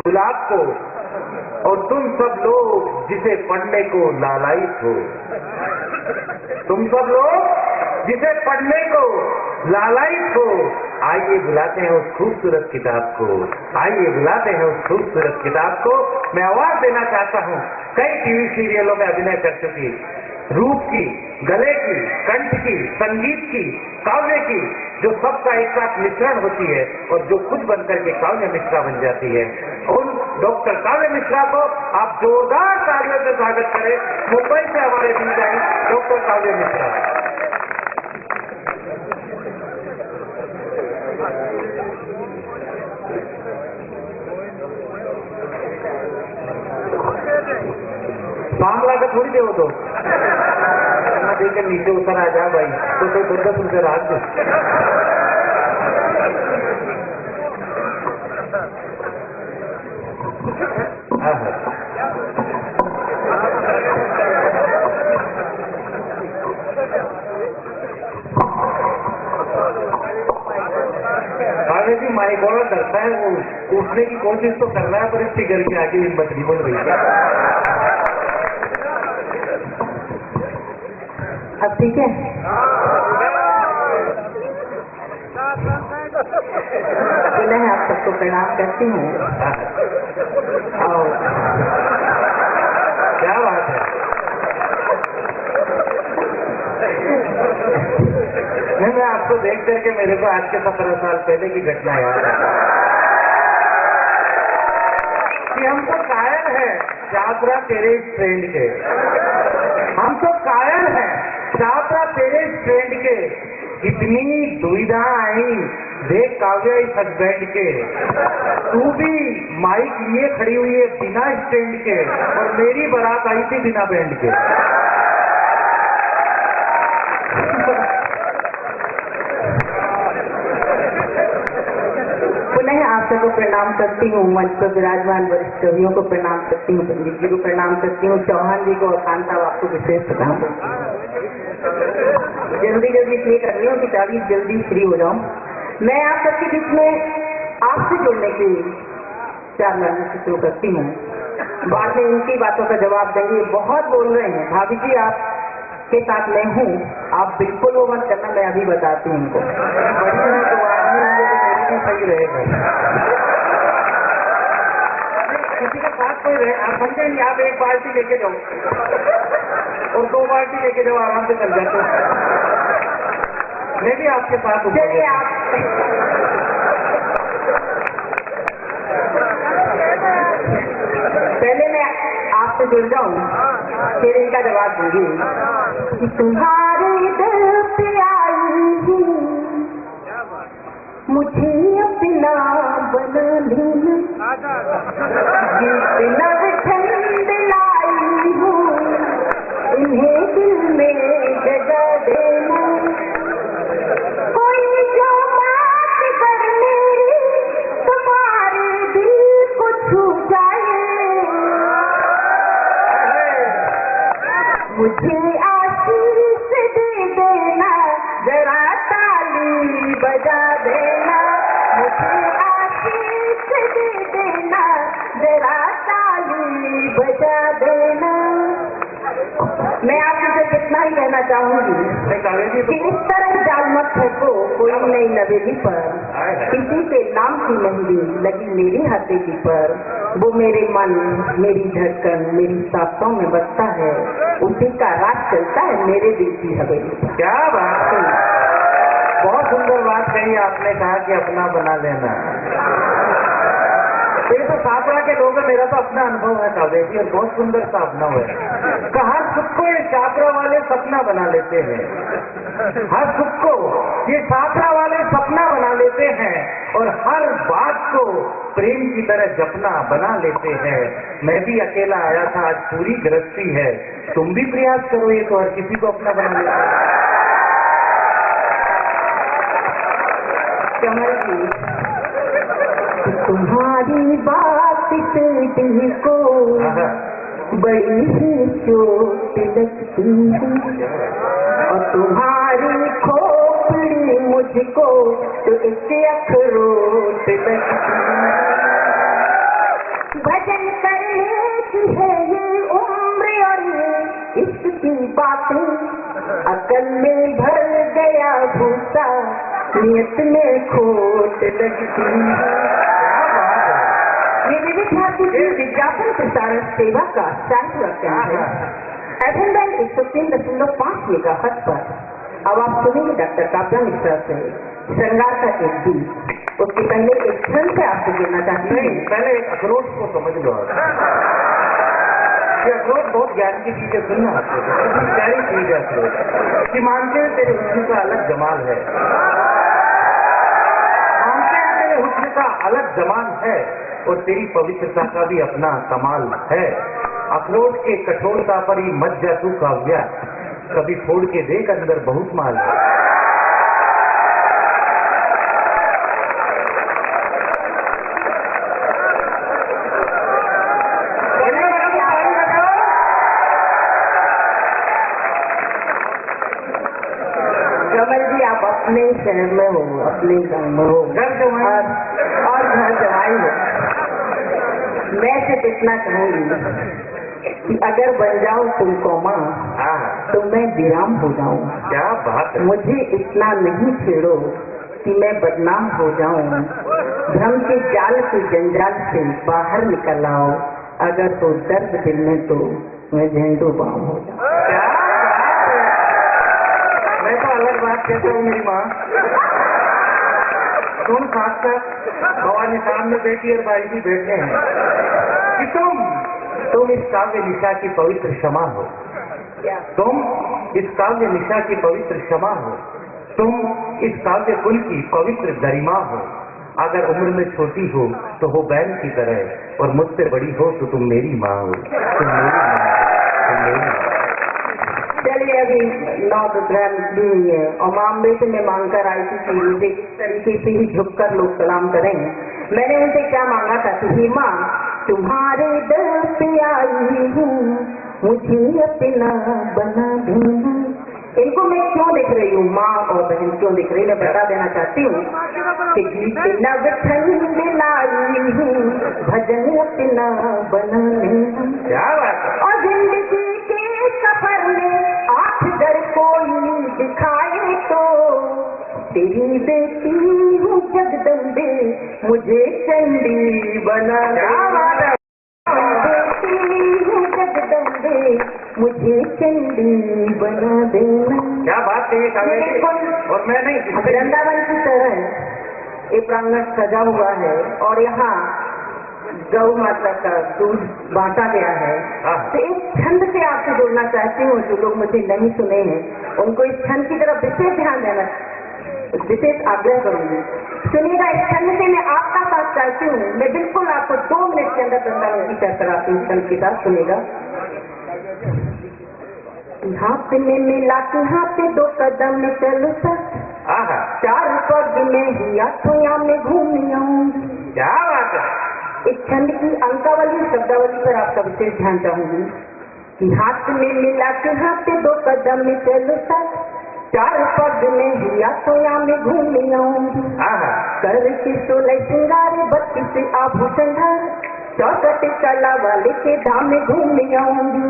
गुलाब को, और तुम सब लोग जिसे पढ़ने को लालायित हो, तुम सब लोग जिसे पढ़ने को लालायित हो, आइए बुलाते हैं उस खूबसूरत किताब को, आइए बुलाते हैं उस खूबसूरत किताब को। मैं आवाज देना चाहता हूँ, कई टीवी सीरियलों में अभिनय कर चुकी, रूप की, गले की, कंठ की, संगीत की, काव्य की, जो सबका एक साथ मिश्रण होती है और जो खुद बनकर के काव्य मिश्रा बन जाती है, उन डॉक्टर काव्य मिश्रा को आप जोरदार तालियों से स्वागत करें। मुंबई से हमारे बीच आई डॉक्टर काव्य मिश्रा। मामला का थोड़ी देव दो देकर नीचे उतर आ जा भाई, तो 10 रुपये रात दो। जी माई गॉड डरता है, वो उठने की कोशिश तो कर रहा है पर इसकी घर के आगे हिम्मत नहीं बन रही है। अब ठीक है। मैं आप सबको प्रणाम करती हूँ। और क्या बात है, मैं आपको देख करके मेरे को आज के 17 साल पहले की घटना याद है कि हम तो कायल है छात्रा तेरे ट्रेंड के, हम तो कायल है छात्रा तेरे ट्रेंड के। इतनी दुविधा आई देख काव्य इस हस्बैंड के, तू भी माइक लिए खड़ी हुई है बिना स्टैंड के, और मेरी बारात आई थी बिना बैंड के। पुनः आप सबको प्रणाम करती हूँ, मंच पर विराजमान वरिष्ठ कवियों को प्रणाम करती हूँ, पंडित जी को प्रणाम करती हूँ, चौहान जी को और खान साहब आपको विशेष प्रणाम करती हूँ। जल्दी जल्दी इसलिए कर रही हूँ कि ताकि जल्दी फ्री हो जाऊँ। मैं आप सबके बीच में आपसे जुड़ने की 4 लाइन से शुरू करती हूँ, बाद में इनकी बातों का जवाब देंगे। बहुत बोल रहे हैं भाभी जी, आप के साथ मैं हूँ, आप बिल्कुल वो मत करना, मैं अभी बताती हूँ उनको। बड़ी है तो आदमी होंगे तो मेरी भी सही रहेगा। किसी के साथ कोई रहे, आप समझे नहीं, आप एक बाल्टी लेके जाओ और 2 बाल्टी लेके जाओ, आराम से चल जाते हो। मैं भी आपके साथ हूँ। चलिए आप पहले मैं आपसे जुड़ जाऊँ, फिर इनका जवाब दूंगी कि तुम्हारे दिल पे आई हूँ, मुझे अपना बना लेना, जितना ठंड लाई हूँ इन्हें दिल में जगा देना। कोई जो बात कर मेरी तुम्हारे दिल को छू जाए, मुझे आशीष दे देना, जरा ताली बजा देना, मुझे आशीष दे देना, जरा ताली बजा देना। मैं आपसे कितना ही कहना चाहूंगी कि इस तरह जाल मत फेंको कोई नई नवेली पर, किसी के नाम की मेहंदी लगी मेरी हथेली पर, वो मेरे मन, मेरी धड़कन, मेरी सांसों में बसता है, उसी का राज चलता है मेरे दिल की हवेली। क्या बात है, बहुत सुंदर बात कही आपने, कहा कि अपना बना लेना। ये तो छात्रा के लोग हैं, मेरा तो अपना अनुभव है काव्य जी, और बहुत सुंदर सा अनुभव है। हर सुख को ये छात्रा वाले सपना बना लेते हैं, हर सुख को ये छात्रा वाले सपना बना लेते हैं, और हर बात को प्रेम की तरह जपना बना लेते हैं। मैं भी अकेला आया था, आज पूरी गृहस्थी है, तुम भी प्रयास करो, ये तो हर किसी को अपना बना लेते हैं। तुम्हारी बात से दिल को बड़ी ही चोट लगती है, और तुम्हारी खोपड़ी मुझको तो एक अखरोट लगती है। बातें अकल में भर गया भूसा, नियत में खोट लगती है। ये विविध भारती की विज्ञापन प्रसारण सेवा का 4 है। FM बैंड 103.5 मेगाहर्ट्ज पर। अब आप सुनेंगे डॉक्टर काव्या मिश्रा से श्रृंगार का एक गीत। उसके पहले एक क्षण से आपको कहना चाहती हूँ, पहले एक अखरोट को समझ लो। ये अखरोट बहुत ज्ञान की चीजें सुनना आपको, कितनी प्यारी चीज है अखरोट। कि मानते हैं तेरे हुस्न का अलग जमाल है, मानते हैं तेरे हुस्न का अलग जमाल है, और तेरी पवित्रता का भी अपना कमाल है। अखरोट के कठोरता पर ही मत जा तू काव्या, कभी फोड़ के देख अंदर बहुत माल है। कमल जी आप अपने शहर में हो, अपने गाँव में हो, और घर जवाई हो। मैं सिर्फ इतना कहूंगी कि अगर बन जाऊं तुमको माँ तो मैं विराम हो जाऊं। क्या बात है। मुझे इतना नहीं छेड़ो कि मैं बदनाम हो जाऊं। भ्रम के जाल के जंजाल से बाहर निकल आओ, अगर तो दर्द दिल में तो मैं झंडू बाम हो जाऊं। क्या बात है। मैं तो अलग बात कहता हूँ मेरी माँ। तुम साक्षात भवानी सामने बेटी और भाई भी बैठे हैं कि तुम इस काव्य निशा की पवित्र क्षमा हो, तुम इस काव्य निशा की पवित्र क्षमा हो, तुम इस काव्य कुल की पवित्र गरिमा हो। अगर उम्र में छोटी हो तो हो बहन की तरह, और मुझसे बड़ी हो तो तुम मेरी माँ हो। तुम मेरी माँ हो, तुम मेरी माँ। चलिए अभी 9 दोपहर हुई है और माम बेटे में मांगकर आई थी कि मुझे किस तरीके से ही झुककर लोग सलाम करें। मैंने उनसे क्या मांगा था कि हे माँ तुम्हारे दर पे आई हूँ, मुझे अपना बना देना। इनको मैं क्यों दिख रही हूँ, माँ और बहन क्यों दिख रही, मैं बता देना चाहती हूँ कि गीत नव ठंड लाई हूँ, भजन अपना बना लेना। क्या बात है। और जिंदगी के सफर में आठ दर कोई दिखाए तो तेरी बेटी हूँ जगदम्बे, मुझे चंडी बना। क्या बात है। बेटी हूँ जगदम्बे, मुझे चंडी बना देना। क्या बात है। और मैं नहीं, वृंदावन की तरह ये प्रांगण सजा हुआ है और यहाँ गौ माता का दूध बांटा गया है। तो एक छंद से आपसे जोड़ना चाहती हूँ, जो लोग मुझे नहीं सुने हैं उनको इस छंद की तरफ विशेष ध्यान देना, विशेष आग्रह करूंगी। सुनिएगा, इस छंद से मैं आपका साथ चाहती हूँ। मैं बिल्कुल आपको 2 मिनट के अंदर वृंदावन की कराती हूँ छंद के साथ। सुनिएगा। हाथ में मिला के हाथ 2 कदम में चलो सच, 4 पग में ही अथुया में घूमी आऊंगी। क्या बात है। इस छंद की अंकावली शब्दावली पर आपका विशेष ध्यान चाहूंगी कि हाथ में मिला के हाथ 2 कदम में चलो सच, 4 पग में ही अथुया में घूमी आऊंगी। करके 16 श्रृंगार 32 आभूषण 64 कला वाले के धाम में घूमी आऊंगी।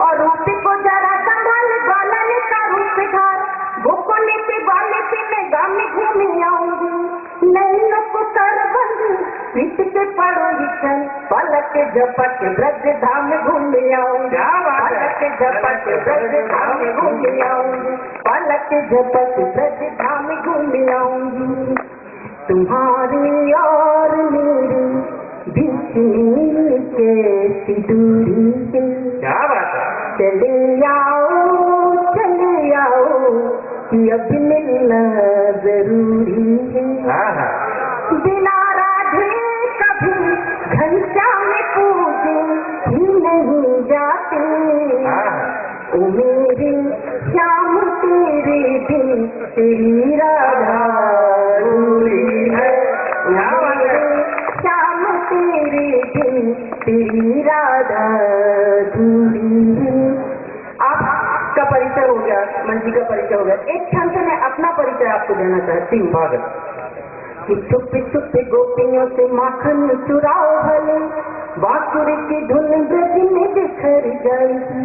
और रूप को जरा संभाल बालन का रूप धार, गोकोले के बाले से मैं गाँव में घूमी आऊंगी। नैनों को सरबंद पीठ के पड़ो चल, पलक झपट ब्रज धाम में घूमी आऊंगी। पलक झपट ब्रज धाम में घूमी आऊंगी। पलक झपट ब्रज धाम में घूमी आऊंगी। तुम्हारी और मेरी बीच में कैसी दूरी है। क्या बात है। चले आओ कि अब मिलना जरूरी है। बिना राधे कभी घंटा में पूजे ही नहीं जाते। ओ मेरे श्याम तेरे दिन तेरी राधा दूरी है। श्याम तेरे दिन तेरी राधा दूरी है। आपका परिचय हो गया, मन जी का परिचय हो गया। एक क्षण से मैं अपना परिचय आपको देना चाहती हूँ कि छुप छुप गोपियों से माखन चुराओ भले, बांसुरी की धुन ब्रज में बिखर जाएगी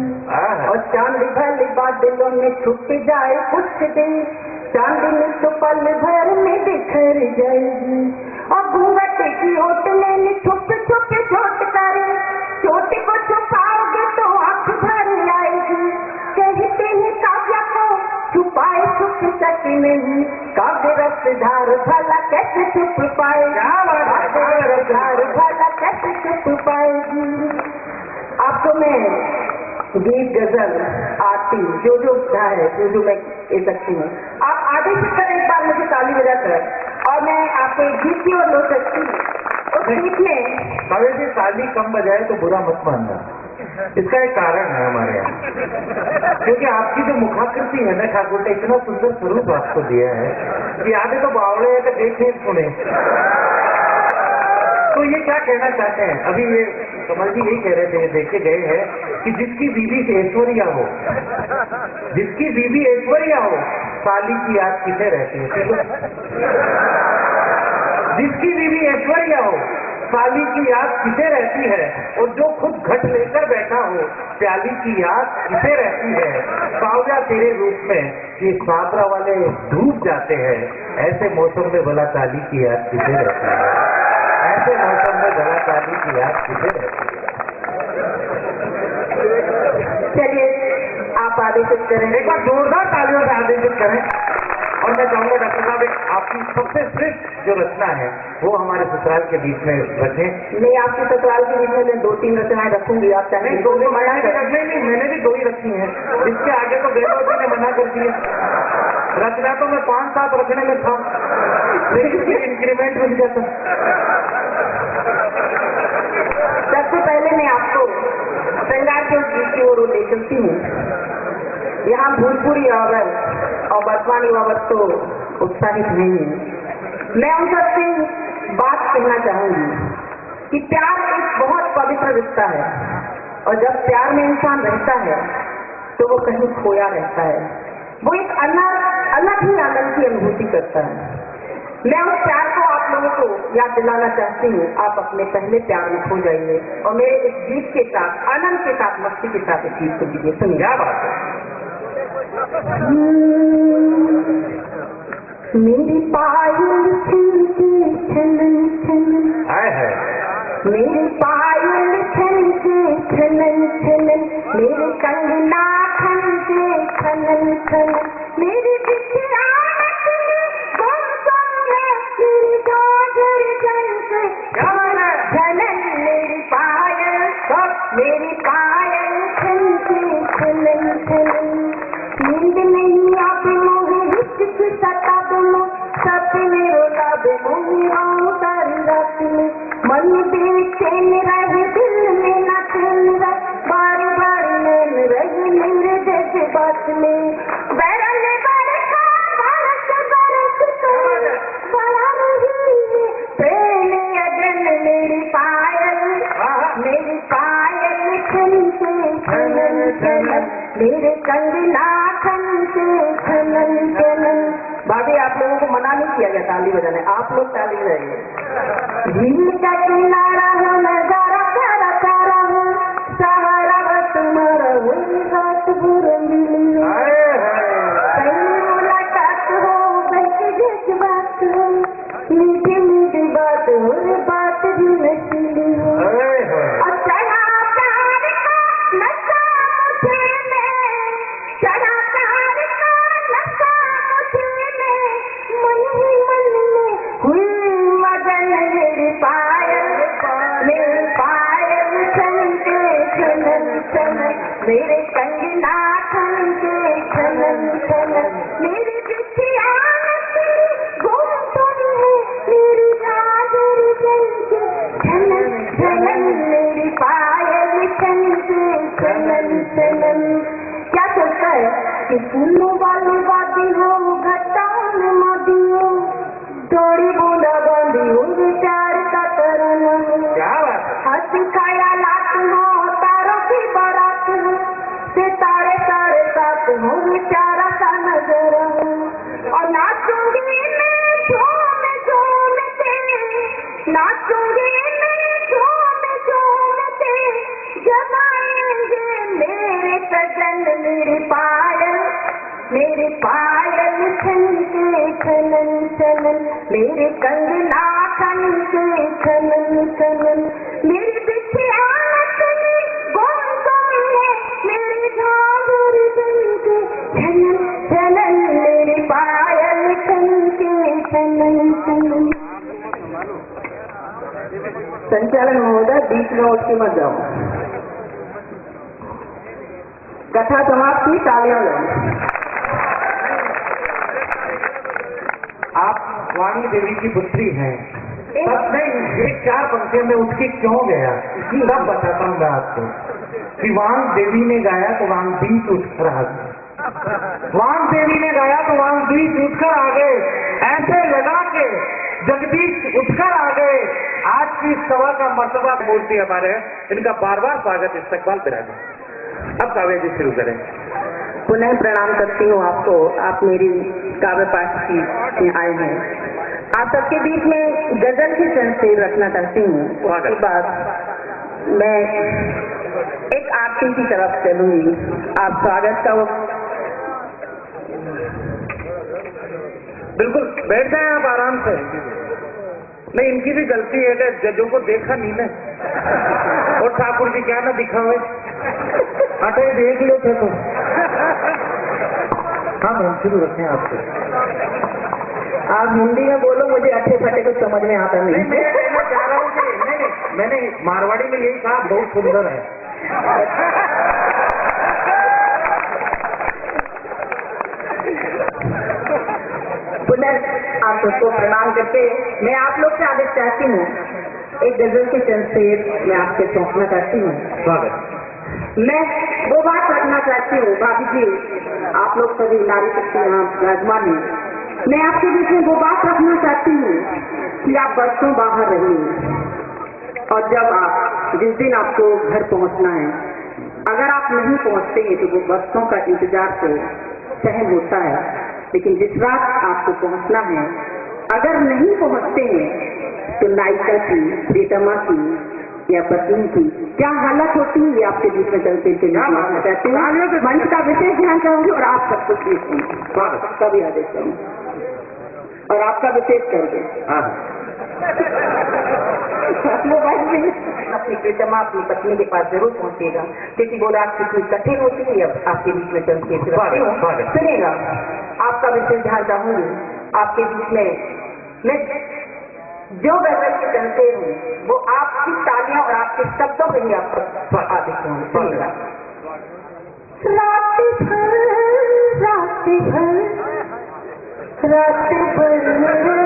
और चांद भले बादलों में छुप जाए कुछ दिन, चांदनी तो पल भर में बिखर जाएगी और घूंघट की होटले में छुप छुप चोट करे, चोट को छुपाओगे तो आंख भर आएगी। कहते हैं काव्य को छुपाए छुप सके नहीं, काव्य रसधार भला कैसे छुप पाएगा, काव्य रसधार भला कैसे छुप पाएगी। आपको मैं गीत गजल आरती जो है जो मैं ये सकती हूँ, आप आगे से कर एक बार मुझे ताली बजा कर, और मैं आपको एक गीत की ओर लो सकती हूँ। उस गीत में कभी भी ताली कम बजाए तो बुरा मत मानना, इसका एक कारण है हमारे यहाँ, क्योंकि आपकी जो मुखाकृति है ना ठाकुर ने इतना सुंदर स्वरूप आपको दिया है कि आगे तो बावड़े है तो देखे सुने। तो ये क्या कहना चाहते हैं, अभी ये कमल जी यही कह रहे थे, देखे गए हैं कि जिसकी बीवी ऐश्वर्या हो, जिसकी बीवी ऐश्वर्या हो, साली की याद किसे रहती है? जिसकी बीवी ऐश्वर्या हो, साली की याद किसे रहती है? और जो खुद घट लेकर बैठा हो, प्याली की याद किसे रहती है? सावजा तेरे रूप में ये साबरा वाले डूब जाते हैं, ऐसे मौसम में भला साली की याद किसे रहती है? ऐसे मौसम में भला साली की याद किसे रहती है? चलिए आप आदेशित करें, एक बार जोरदार तालियों से आदेशित करें। और मैं चाहूंगा डॉक्टर साहब एक आपकी सबसे श्रेष्ठ जो रचना है वो हमारे ससुराल के बीच में रखें। नहीं, आपकी ससुराल के बीच में मैं 2-3 रचनाएं रखूंगी, आप चाहे दो मना रखने नहीं, मैंने भी 2 ही रखी हैं, इसके आगे तो गैलोटी ने मना कर दिया। रचना तो मैं 5-7 रखने में था, लेकिन इंक्रीमेंट मिल जाता। सबसे पहले मैं आपको श्रृंगार के उस गीत की ओर ले चलती हूँ। यहाँ भोजपुरी औरत और वर्तमान युवा वर्ग तो उत्साहित नहीं है। मैं उन सबसे बात कहना चाहूंगी कि प्यार एक बहुत पवित्र रिश्ता है, और जब प्यार में इंसान रहता है तो वो कहीं खोया रहता है, वो एक अलग ही आनंद की अनुभूति करता है। मैं उस प्यार को आप लोगों को याद दिलाना चाहती हूँ। आप अपने पहले प्यार में खो जाइए और मेरे इस गीत के साथ, आनंद के साथ, मस्ती के साथ इस गीत को दीजिए। सुनिए, क्या बात है। मेरी पायल छनके छनन छनन, मेरी पायल छनके छनन छनन, मेरे कंगना खनके छनन छनन, मेरी बिटिया मेरी पायल छनके छनन छनन, नींद नहीं आती मोहे हिचक सतावे मो, सपने रोलावे मोहे आऊं सारी रात में, मन बेचैन रहे दिल में ना चैन रहे, बारी बारी नैन रहे मेरे जज्बात में, बरस बरसा बरस बरस बड़ा रही है प्रेम अगन, मेरी पायल छनके छनन छनन, मेरे कंगना खनके छनन छनन। बाकी आप लोगों को मना नहीं किया गया ताली बजाने, आप लोग ताली बजाइए। झील का किनारा हो, नजारा प्यारा प्यारा हो, सहारा बस तुम्हारा वही रात बुरा मिली हो, पहली मुलाकात हो बल्कि जज्बात हो, मीठी मीठी बात हो, बात भी नशीली हो, और चढ़ा प्यार का नशा मुझे में, चढ़ा प्यार का नशा मुझे में, मन ही मन में हुई मगन, मेरी पायल छनके छनन छनन, मेरे कंगना खनके छनन छनन, मेरी बिटिया गुम तुम है, मेरी गाजर छनके छनन छनन, मेरी पायल छनके छनन छनन। क्या सोचता है कि फूलों वाली वादी हो, घटाओं में मादी हो, थोड़ी बूंदा बांदी हो, विचार का तरना हो, हंसी ख्यालात हो, तारों की बारात हो, सितारे सारे साथ हो, विचारा सा नजर हो, और नाचूंगी मैं झूम झूम के, नाचूंगी मैं झूम झूम गगन मेरे पायल छनके छनन छनन, मेरे कंगना खनके छनन छनन, मेरी बिछिया नचने गुम गुम है, मेरे घाघर बनके छनन छनन, मेरे पायल छनके छनन छनन। संचालन महोदय, बीच में उठ के मत जाओ। कथा समाप्ति, तालियां लो। आप वाणी देवी की पुत्री हैं। तब नहीं, ये 4 पंक्तियों में उठ के क्यों गया, सब बताता हूँ मैं आपको। कि वाणी देवी ने गाया तो वाणी बीच उठकर आ गए, वाणी देवी ने गाया तो वाणी बीच उठकर आ गए, ऐसे लगा के जगदीश उठकर आ गए। आज की सभा का मर्तबा मूर्ति हमारे, इनका बार बार स्वागत, इस्तकबाल विराजे। अब काव्य जी शुरू करें। पुनः प्रणाम करती हूँ आपको, आप मेरी काव्य पाठ की आए हैं। आप सबके बीच में गजल की संस्कृति रखना चाहती हूँ। उसके बाद मैं एक आरती की तरफ चलूंगी। आप स्वागत का वो बिल्कुल बैठ जाए आप आराम से। नहीं, इनकी भी गलती है कि जजों को देखा नहीं मैं, और ठाकुर जी क्या ना दिखावे, अटे देख लेते तो। हाँ मैम, शुरू रखें आपसे। आप हिंदी में बोलो, मुझे अठे फटे कुछ समझ में आता नहीं। मैं चाह रहा हूँ कि नहीं, मैंने मारवाड़ी में यही कहा, बहुत सुंदर है। पुनः आप सबको प्रणाम करके मैं आप लोग से आदेश चाहती हूँ, एक गजल के संस्कृत मैं आपसे सौंपना चाहती हूँ। स्वागत। मैं वो बात रखना चाहती हूँ, भाभी जी आप लोग सभी नारी शक्ति यहाँ विराजमान हैं, मैं आपके बीच में वो बात रखना चाहती हूँ कि आप बरसों बाहर रहिए, और जब आप जिस दिन आपको घर पहुँचना है, अगर आप नहीं पहुँचते हैं तो वो बरसों का इंतजार तो सहन होता है, लेकिन जिस रात आपको पहुँचना है, अगर नहीं पहुँचते हैं तो नायिका की, प्रीतमा की या पत्नी की क्या हालत होती है, ये आपके बीच में चलते चलना चाहती हूँ। मंच का विशेष ध्यान चाहूंगी और आप सब कुछ सबका भी आदेश करूँ और आपका विशेष कर दे। अपनी प्रीतमा अपनी पत्नी के पास जरूर पहुंचेगा, क्योंकि वो रात कितनी कठिन होती है। अब आपके बीच में चलते सुनेगा, आपका विशेष ध्यान चाहूंगी। आपके बीच में मैं जो गजल के चलते हूँ वो आपकी तालियां और आपके शब्दों में ही आपको आदेश होंगे। सुनेगा। रात भर रात भर रात भर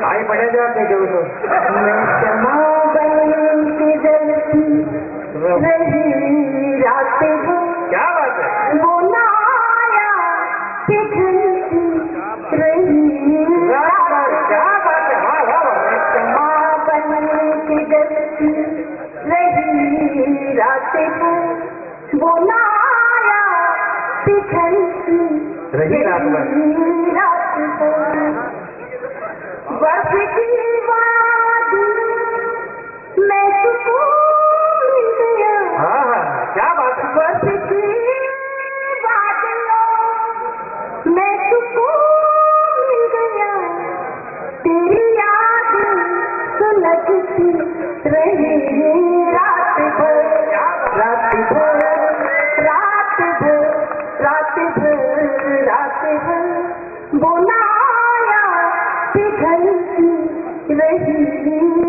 आए पढ़े जाते जो मैं क्षमा बन के जलती रही रात भर। क्या बात है, वो नाया के ढलती रही रात भर। क्या बात है, वाह वाह। मैं क्षमा बन के जलती रही रात भर, वो नाया के ढलती रही रात भर। बस की वादी मैं सुकून मिल गया। हाँ हाँ, क्या बात है। बस की वादियों मैं सुकून मिल गया, तेरी याद सुलगती रही रात भर रात भर रात भर रात भर रात भर, बोलाया पिघलती रही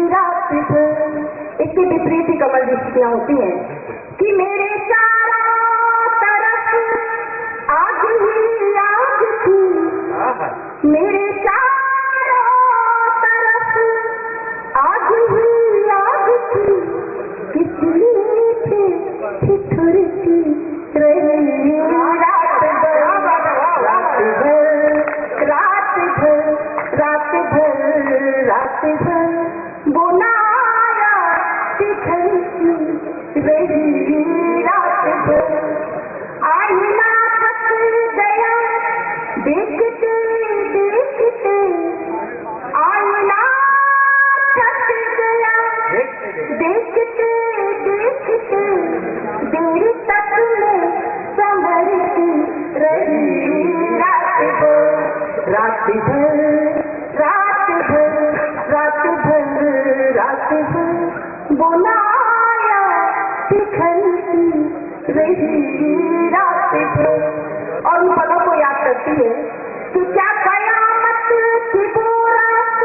रात भर। इसके विपरीत ही कमल की स्थितियां होती हैं कि मेरे चारों तरफ आग ही आग थी, मेरे चारों तरफ आग ही आग थी, किसी थे ठिठुरती रही रात भर रात भर रात भर रात भर रात भर, बोलाया पिघलती रही रात रात भर रात भर रात भर रात भर बुलाया बिखरती रही रात भर। और उन पदों को याद करती है कि क्या कयामत की वो रात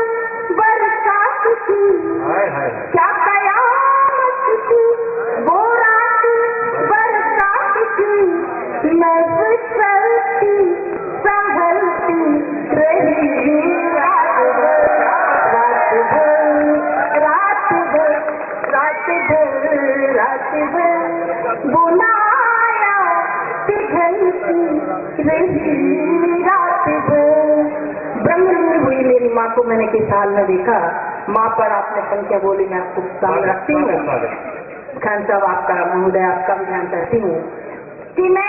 बरसात की, क्या कयामत की वो रात बरसात की, मैं फिसलती संभलती रही रात भर रात भर रात भर रात भर रात भर बुलाया पिघलती रही रात भर। ब्रह्मलीन हुई मेरी माँ को मैंने किस हाल में देखा। माँ पर आपने पंक्तियाँ बोली, मैं आपको सामने रखती हूँ। खान साहब आपका, महोदय आपका भी ध्यान करती हूँ कि मैं